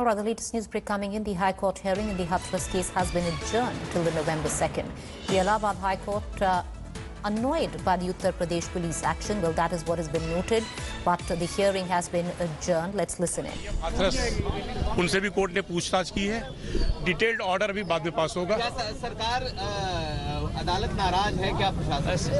All right, the latest news break coming in. The High Court hearing in the Hathras case has been adjourned till the November 2nd. The Allahabad High Court annoyed by the Uttar Pradesh police action. Well, that is what has been noted, but the hearing has been adjourned. Let's listen in. Hathras उनसे भी court ने पूछताछ की है. Detailed order अभी बाद में पास होगा. सरकार अदालत नाराज है क्या प्रशासन से?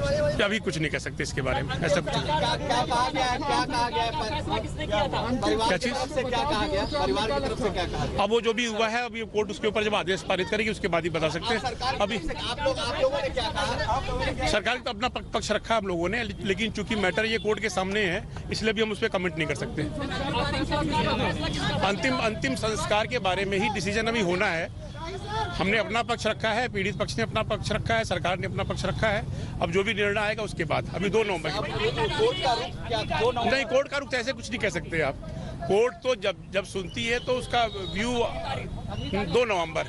अभी कुछ नहीं कह सकते इसके बारे में. ऐसा कुछ क्या कहा गया है? क्या कहा गया है? परिवार की तरफ से क्या कहा गया? परिवार की तरफ से क्या कहा गया? अब वो जो भी हुआ है अभी कोर्ट उसके ऊपर जब आदेश पारित करेगी उसके बाद ही बता सकते हैं. अभी आप लोगों ने क्या कहा? सरकार तो अपना पक्ष रखा हम लोगों ने, लेकिन चूंकि मैटर ये कोर्ट के सामने है इसलिए भी हम उस पर कमेंट नहीं कर सकते. अंतिम संस्कार के बारे में ही डिसीजन अभी होना है. हमने अपना पक्ष रखा है, पीड़ित पक्ष ने अपना पक्ष रखा है, सरकार ने अपना पक्ष रखा है. अब जो भी निर्णय आएगा उसके बाद. अभी 2 नवंबर नहीं, कोर्ट का रुख तो ऐसे कुछ नहीं कह सकते आप. कोर्ट तो जब सुनती है तो उसका व्यू 2 नवंबर.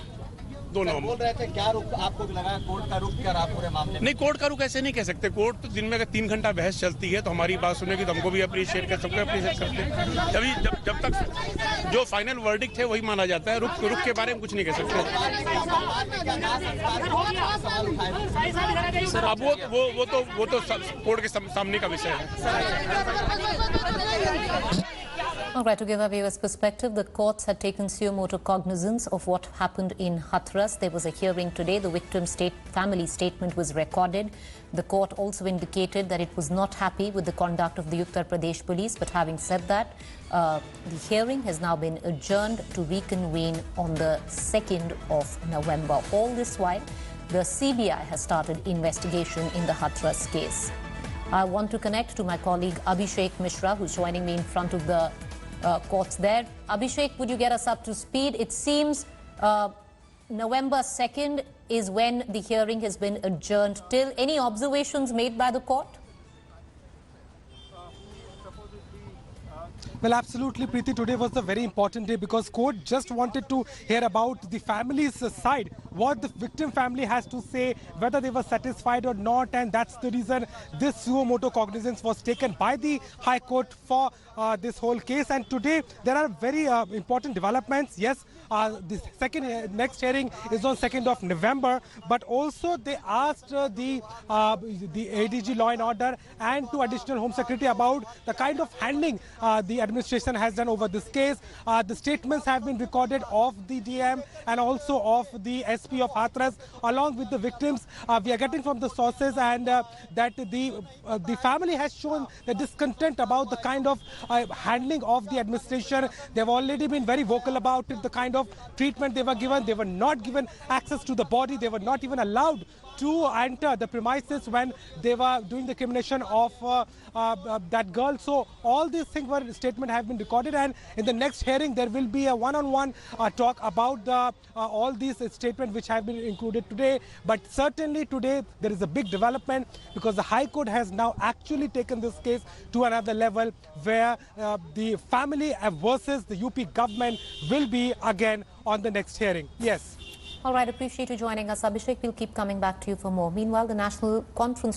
बोल रहे थे क्या रुख आपको लगा? कोर्ट का रुख क्या रहा पूरे मामले में? नहीं, कोर्ट का रुख ऐसे नहीं कह सकते. कोर्ट तो दिन में अगर 3 घंटा बहस चलती है तो हमारी बात सुनेगी तो हमको भी अप्रिशिएट कर, सबको अप्रिशिएट करते हैं. तभी जब तक जो फाइनल वर्डिक्ट है वही माना जाता है. रुख के बारे में कुछ नहीं कह सकते. अब वो तो कोर्ट के सामने का विषय है. All right, to give a viewer's perspective, the courts had taken suo motu cognizance of what happened in Hathras. There was a hearing today. The victim's family statement was recorded. The court also indicated that it was not happy with the conduct of the Uttar Pradesh police. But having said that, the hearing has now been adjourned to reconvene on the 2nd of November. All this while, the CBI has started investigation in the Hathras case. I want to connect to my colleague Abhishek Mishra, who's joining me in front of the courts there. Abhishek, would you get us up to speed? It seems November 2nd is when the hearing has been adjourned till. Any observations made by the court? Well, absolutely, Preeti. Today was a very important day because court just wanted to hear about the family's side, what the victim family has to say, whether they were satisfied or not, and that's the reason this suo motu cognizance was taken by the High Court for this whole case. And today there are very important developments. Yes, the next hearing is on 2nd of November, but also they asked the ADG Law and Order and 2 additional Home Secretary about the kind of handling the administration has done over this case. The statements have been recorded of the DM and also of the SP of Hathras along with the victims. We are getting from the sources and that the family has shown the discontent about the kind of handling of the administration. They've already been very vocal about it, the kind of treatment they were given. They were not given access to the body. They were not even allowed to enter the premises when they were doing the cremation of that girl. So all these things were statement have been recorded, and in the next hearing there will be a one-on-one talk about all these statements which have been included today. But certainly today there is a big development because the High Court has now actually taken this case to another level where the family versus the UP government will be again on the next hearing. Yes. All right, appreciate you joining us, Abhishek. We'll keep coming back to you for more. Meanwhile, the National Conference